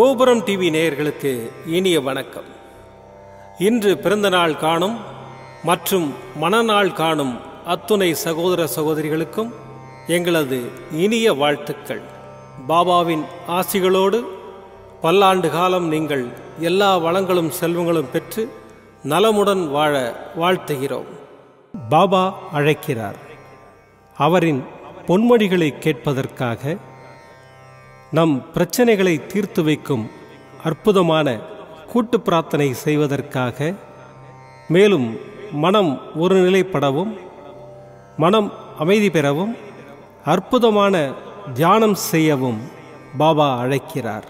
கோபுரம் டிவி நேயர்களுக்கு இனிய வணக்கம். இன்று பிறந்தநாள் காணும் மற்றும் மணநாள் காணும் அத்துணை சகோதர சகோதரிகளுக்கும் எங்களது இனிய வாழ்த்துக்கள். பாபாவின் ஆசிகளோடு பல்லாண்டு காலம் நீங்கள் எல்லா வளங்களும் செல்வங்களும் பெற்று நலமுடன் வாழ வாழ்த்துகிறோம். பாபா அழைக்கிறார். அவரின் பொன்மொழிகளை கேட்பதற்காக, நம் பிரச்சனைகளை தீர்த்து வைக்கும் அற்புதமான கூட்டு பிரார்த்தனை செய்வதற்காக, மேலும் மனம் ஒருநிலைப்படவும் மனம் அமைதி பெறவும் அற்புதமான தியானம் செய்யவும் பாபா அழைக்கிறார்.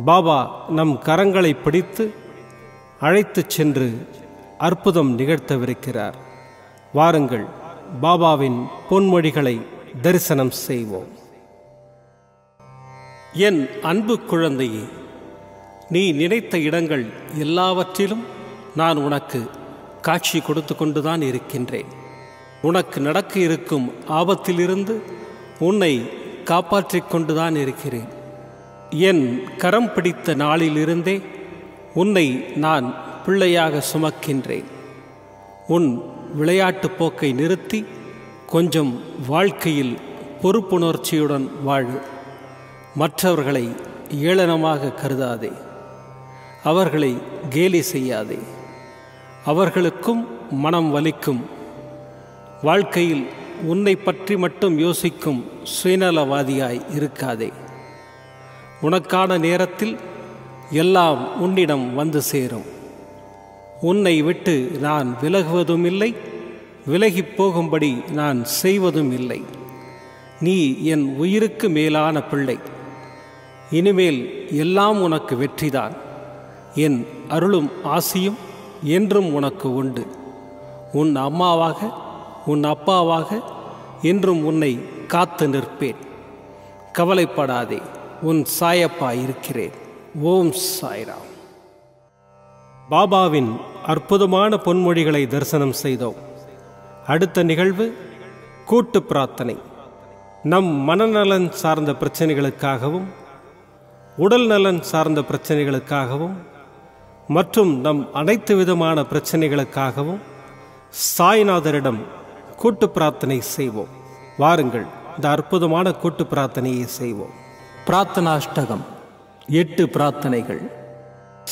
பாபா நம் கரங்களை பிடித்து அழைத்துச் சென்று அற்புதம் நிகழ்த்தவிருக்கிறார். வாருங்கள், பாபாவின் பொன்மொழிகளை தரிசனம் செய்வோம். என் அன்பு குழந்தையே, நீ நினைத்த இடங்கள் எல்லாவற்றிலும் நான் உனக்கு காட்சி கொடுத்து கொண்டுதான் இருக்கின்றேன். உனக்கு நடக்க இருக்கும் ஆபத்திலிருந்து உன்னை காப்பாற்றிக் கொண்டுதான் இருக்கிறேன். என் கரம் பிடித்த நாளிலிருந்தே உன்னை நான் பிள்ளையாக சுமக்கின்றேன். உன் விளையாட்டு போக்கை நிறுத்தி கொஞ்சம் வாழ்க்கையில் பொறுப்புணர்ச்சியுடன் வாழு. மற்றவர்களை ஏளனமாக கருதாதே. அவர்களை கேலி செய்யாதே. அவர்களுக்கும் மனம் வலிக்கும். வாழ்க்கையில் உன்னை பற்றி மட்டும் யோசிக்கும் சுயநலவாதியாய் இருக்காதே. உனக்கான நேரத்தில் எல்லாம் உன்னிடம் வந்து சேரும். உன்னை விட்டு நான் விலகுவதும் இல்லை, விலகிப் போகும்படி நான் செய்வதும் இல்லை. நீ என் உயிருக்கு மேலான பிள்ளை. இனிமேல் எல்லாம் உனக்கு வெற்றிதான். என் அருளும் ஆசியும் என்றும் உனக்கு உண்டு. உன் அம்மாவாக, உன் அப்பாவாக என்றும் உன்னை காத்து நிற்பேன். கவலைப்படாதே, உன் சாயப்பா இருக்கிறேன். ஓம் சாய்ராம். பாபாவின் அற்புதமான பொன்மொழிகளை தரிசனம் செய்தோம். அடுத்த நிகழ்வு கூட்டு பிரார்த்தனை. நம் மனநலன் சார்ந்த பிரச்சனைகளுக்காகவும், உடல் நலன் சார்ந்த பிரச்சனைகளுக்காகவும் மற்றும் நம் அனைத்து விதமான பிரச்சனைகளுக்காகவும் சாய்நாதரிடம் கூட்டு பிரார்த்தனை செய்வோம். வாருங்கள், இந்த அற்புதமான கூட்டு பிரார்த்தனையை செய்வோம். பிரார்த்தனாஷ்டகம். 8 பிரார்த்தனைகள்.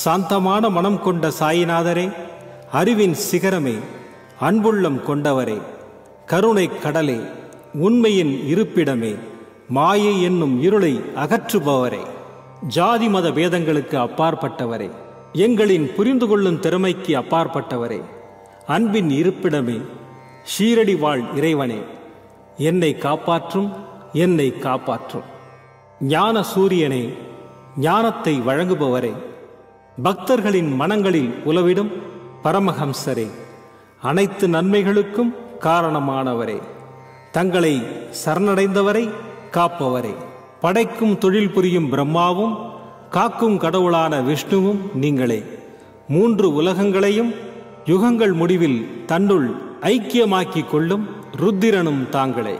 சாந்தமான மனம் கொண்ட சாயிநாதரே, அறிவின் சிகரமே, அன்புள்ளம் கொண்டவரே, கருணை கடலே, உண்மையின் இருப்பிடமே, மாயை என்னும் இருளை அகற்றுபவரே, ஜாதி மத பேதங்களுக்கு அப்பாற்பட்டவரே, எங்களின் புரிந்து கொள்ளும் திறமைக்கு அப்பாற்பட்டவரே, அன்பின் இருப்பிடமே, ஷீரடி வாழ் இறைவனே, என்னை காப்பாற்றும், என்னை காப்பாற்றும். ஞான சூரியனே, ஞானத்தை வழங்குபவரே, பக்தர்களின் மனங்களில் உலவிடும் பரமஹம்சரே, அனைத்து நன்மைகளுக்கும் காரணமானவரே, தங்களை சரணடைந்தவரை காப்பவரே, படைக்கும் தொழில் புரியும் பிரம்மாவும் காக்கும் கடவுளான விஷ்ணுவும் நீங்களே. 3 உலகங்களையும் யுகங்கள் முடிவில் தன்னுள் ஐக்கியமாக்கிக் கொள்ளும் ருத்திரனும் தாங்களே.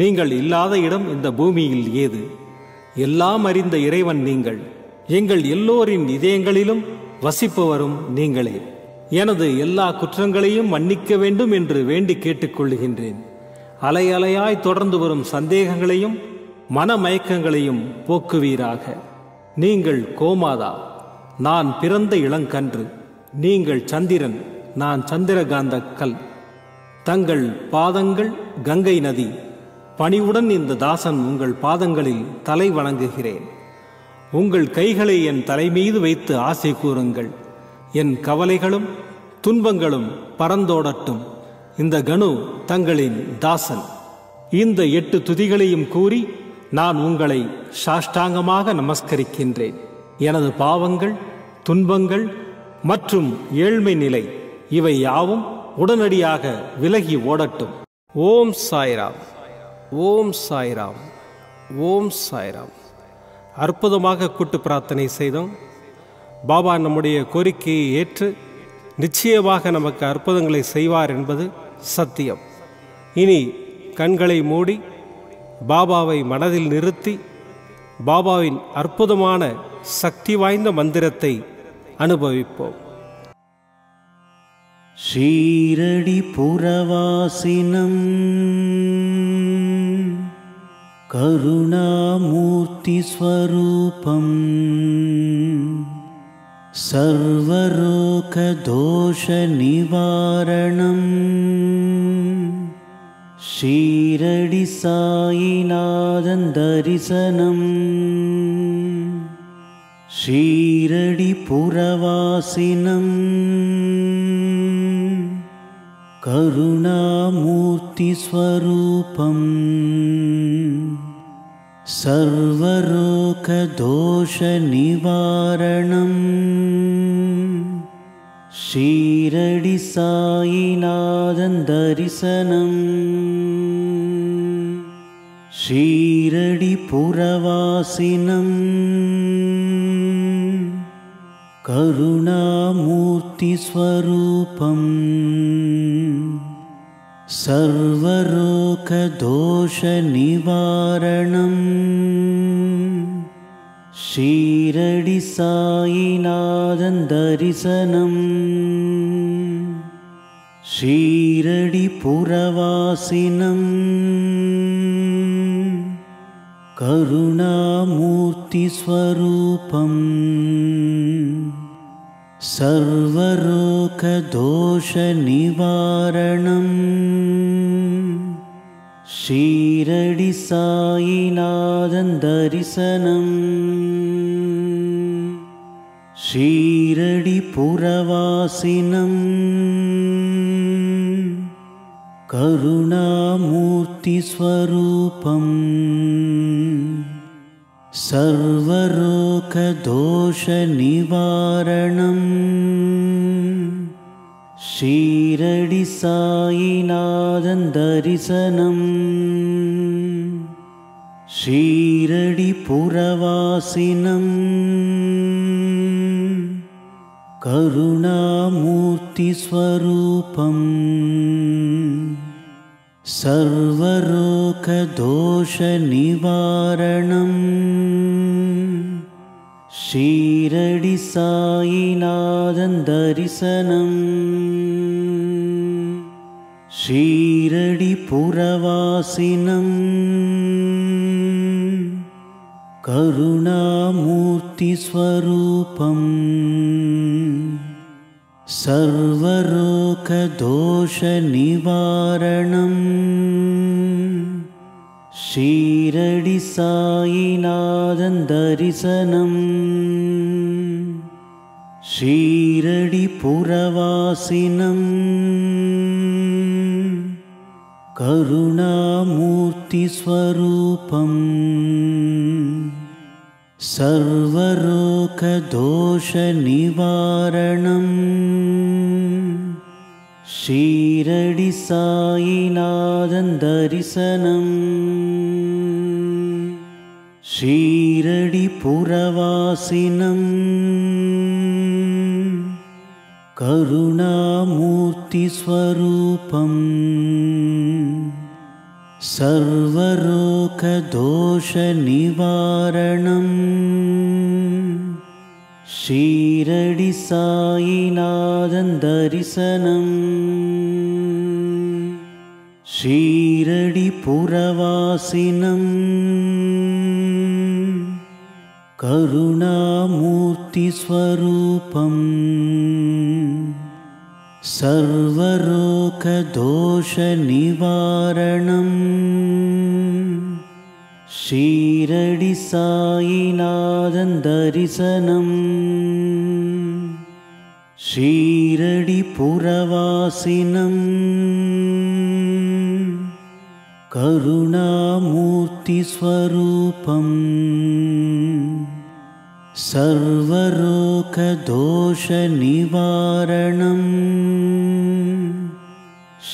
நீங்கள் இல்லாத இடம் இந்த பூமியில் ஏது? எல்லாம் அறிந்த இறைவன் நீங்கள். எங்கள் எல்லோரின் இதயங்களிலும் வசிப்பவரும் நீங்களே. எனது எல்லா குற்றங்களையும் மன்னிக்க வேண்டும் என்று வேண்டி கேட்டுக்கொள்கின்றேன். அலை அலையாய் தொடர்ந்து வரும் சந்தேகங்களையும் மனமயக்கங்களையும் போக்குவீராக. நீங்கள் கோமாதா, நான் பிறந்த இளங்கன்று. நீங்கள் சந்திரன், நான் சந்திரகாந்த கல். தங்கள் பாதங்கள் கங்கை நதி. பணிவுடன் இந்த தாசன் உங்கள் பாதங்களில் தலை வணங்குகிறேன். உங்கள் கைகளை என் தலைமீது வைத்து ஆசை கூறுங்கள். என் கவலைகளும் துன்பங்களும் பறந்தோடட்டும். இந்த கணு தங்களின் தாசன். இந்த 8 துதிகளையும் கூறி நான் உங்களை சாஷ்டாங்கமாக நமஸ்கரிக்கின்றேன். எனது பாவங்கள், துன்பங்கள் மற்றும் ஏழ்மை நிலை இவை யாவும் உடனடியாக விலகி ஓடட்டும். ஓம் சாய்ராம், ஓம் சாய்ராம், ஓம் சாய்ராம். அற்புதமாக கூட்டு பிரார்த்தனை செய்தோம். பாபா நம்முடைய கோரிக்கையை ஏற்று நிச்சயமாக நமக்கு அற்புதங்களை செய்வார் என்பது சத்தியம். இனி கண்களை மூடி பாபாவை மனதில் நிறுத்தி பாபாவின் அற்புதமான சக்தி வாய்ந்த மந்திரத்தை அனுபவிப்போம். ஷீரடி புரவாசினம் கருணாமூர்த்தி ஸ்வரூபம் சர்வரோக தோஷ நிவாரணம் ஷீரடி சாயிநாதன் தரிசனம் ஷீரடி புரவாசினம் கருணாமூர்த்தி ஸ்வரூபம் சர்வரோக தோஷ நிவாரணம் ஷீரடி சாயிநாதன் தரிசனம் ஷீரடி புரவாசினம் கருணாமூர்த்தி ஸ்வரூபம் சர்வரோக தோஷ நிவாரணம் ஷீரடி சாயிநாதன் தரிசனம் ஷீரடி புரவாசினம் கருணாமூர்த்தி ஸ்வரூபம் சர்வரோக தோஷ நிவாரணம் ஷீரடி சாயிநாதன் தரிசனம் ஷீரடி புரவாசினம் கருணாமூர்த்தி ஸ்வரூபம் சர்வரோக தோஷ நிவாரணம் ஷீரடி சாயிநாதன் தரிசனம் ஷீரடி புரவாசினம் கருணாமூர்த்தி ஸ்வரூபம் சர்வரோக தோஷ நிவாரணம் ஷீரடி சாயிநாதன் தரிசனம் ஷீரடி புரவாசினம் கருணாமூர்த்தி ஸ்வரூபம் சர்வரோக தோஷ நிவாரணம் ஷீரடி சாயிநாதன் தரிசனம் ஷீரடி புரவாசினம் கருணாமூர்த்தி ஸ்வரூபம் சர்வரோக தோஷ நிவாரணம் ஷீரடி சாயிநாதன் தரிசனம் ஷீரடி புரவாசினம் கருணாமூர்த்தி ஸ்வரூபம் சர்வரோக தோஷ நிவாரணம் ஷீரடி சாயிநாதன் தரிசனம் ஷீரடி புரவாசினம் கருணாமூர்த்தி ஸ்வரூபம் சர்வரோக தோஷ நிவாரணம் ஷீரடி சாயிநாதன் தரிசனம் ஷீரடி புரவாசினம் கருணாமூர்த்தி ஸ்வரூபம் சர்வரோக தோஷ நிவாரணம்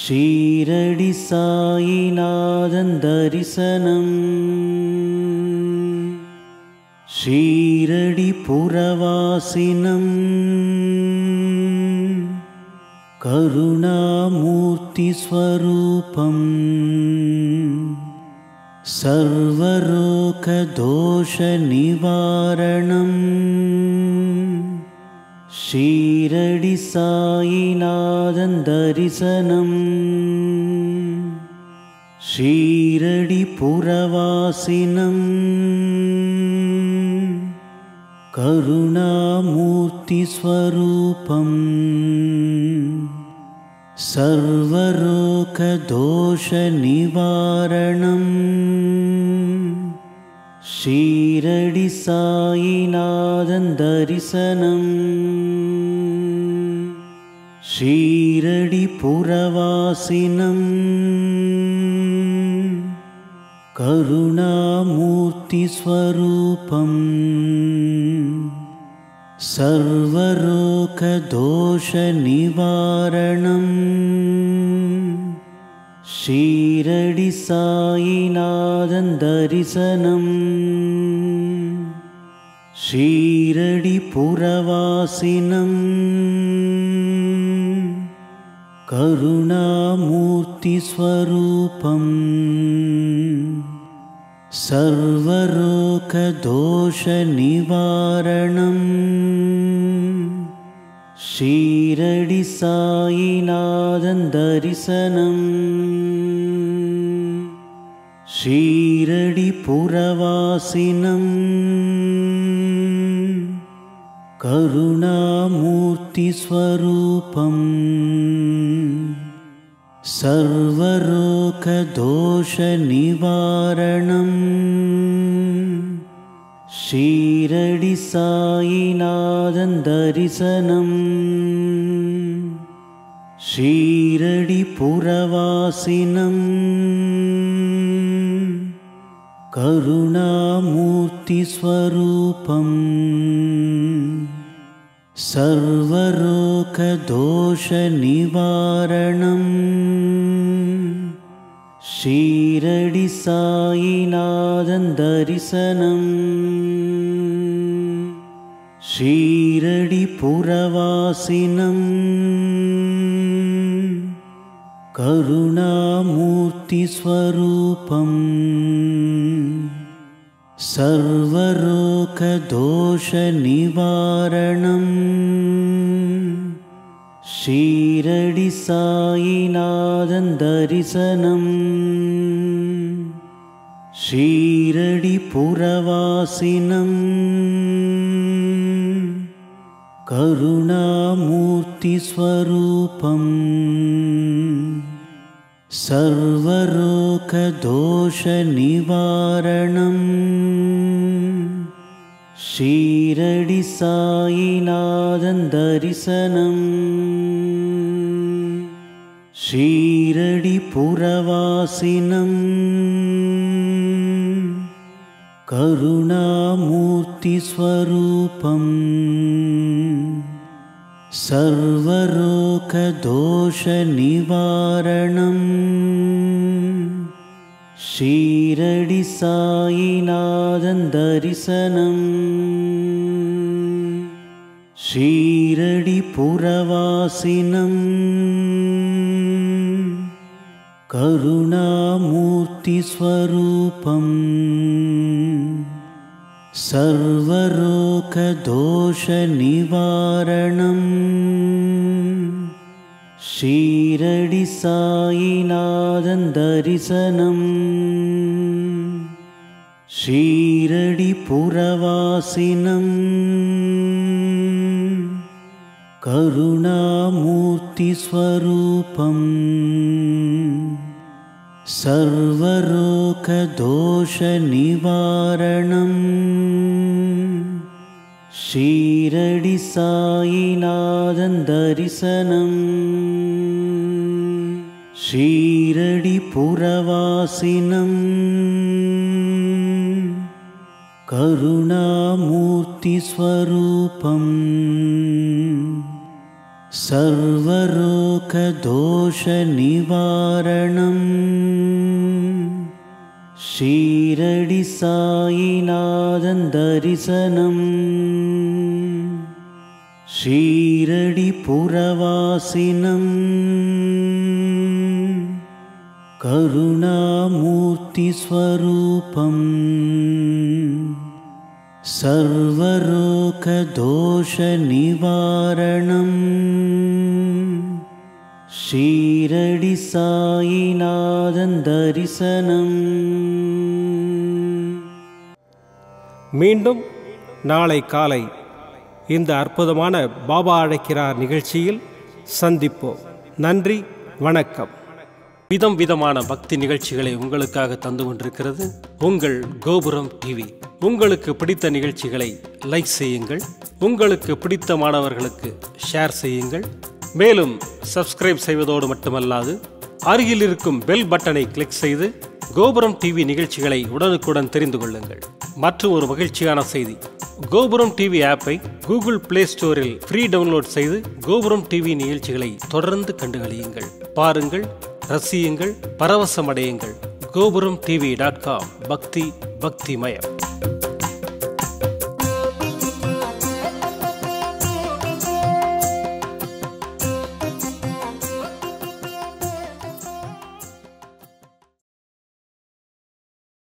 ஷீரடி சாயிநாதன் தரிசனம் ஷீரடி புரவாசினம் கருணாமூர்த்தி ஸ்வரூபம் सर्वरोगदोषनिवारणं शीरडि साईनाथं दर्शनं शीरडिपुरवासिनं करुणामूर्तिस्वरूपम् सर्वरोगदोषनिवारणं शीरडि साईनाथं दर्शनं शीरडिपुरवासिनं करुणामूर्तिस्वरूपम् सर्वरोगदोषनिवारणं शीरडि साईनाथं दर्शनं शीरडिपुरवासिनं करुणामूर्तिस्वरूपम् सर्वरोगदोषनिवारणं शीरडि साईनाथं दर्शनं शीरडिपुरवासिनं करुणामूर्तिस्वरूपम् सर्वरोगदोषनिवारणं शीरडि साईनाथं दर्शनं शीरडिपुरवासिनं करुणामूर्तिस्वरूपम् सर्वरोगदोषनिवारणं शीरडि साईनाथं दर्शनं शीरडिपुरवासिनं करुणामूर्तिस्वरूपम् सर्वरोगदोषनिवारणं शीरडि साईनाथं दर्शनं शीरडिपुरवासिनं करुणामूर्तिस्वरूपम् सर्वरोगदोषनिवारणं शीरडि साईनाथं दर्शनं शीरडिपुरवासिनं करुणामूर्तिस्वरूपम् सर्वरोगदोषनिवारणं शीरडि साईनाथं दर्शनं शीरडिपुरवासिनं करुणामूर्तिस्वरूपम् सर्वरोगदोषनिवारणं शीरडि साईनाथं दर्शनं शीरडिपुरवासिनं करुणामूर्तिस्वरूपम् सर्वरोगदोषनिवारणं शीरडि साईनाथं दर्शनं शीरडिपुरवासिनं करुणामूर्तिस्वरूपम् सर्वरोगदोषनिवारणं शीरडि साईनाथं दर्शनं शीरडिपुरवासिनं करुणामूर्तिस्वरूपम् सर्वरोगदोषनिवारणम् ஷீரடி சாயிநாதன் தரிசனம். மீண்டும் நாளை காலை இந்த அற்புதமான பாபா அழைக்கிறார் நிகழ்ச்சியில் சந்திப்போம். நன்றி, வணக்கம். விதம் விதமான பக்தி நிகழ்ச்சிகளை உங்களுக்காக தந்து கொண்டிருக்கிறது உங்கள் கோபுரம் டிவி. உங்களுக்கு பிடித்த நிகழ்ச்சிகளை லைக் செய்யுங்கள், உங்களுக்கு பிடித்த மாணவர்களுக்கு ஷேர் செய்யுங்கள். மேலும் சப்ஸ்கிரைப் செய்வதோடு மட்டுமல்லாது அருகில் இருக்கும் பெல் பட்டனை கிளிக் செய்து கோபுரம் டிவி நிகழ்ச்சிகளை உடனுக்குடன் தெரிந்து கொள்ளுங்கள். மற்றும் ஒரு மகிழ்ச்சியான செய்தி, கோபுரம் டிவி ஆப்பை கூகுள் பிளே ஸ்டோரில் ஃப்ரீ டவுன்லோட் செய்து கோபுரம் டிவி நிகழ்ச்சிகளை தொடர்ந்து கண்டுகளியுங்கள், பாருங்கள், ரசியுங்கள், பரவசமடையுங்கள். gopuramtv.com. பக்தி பக்திமயம்.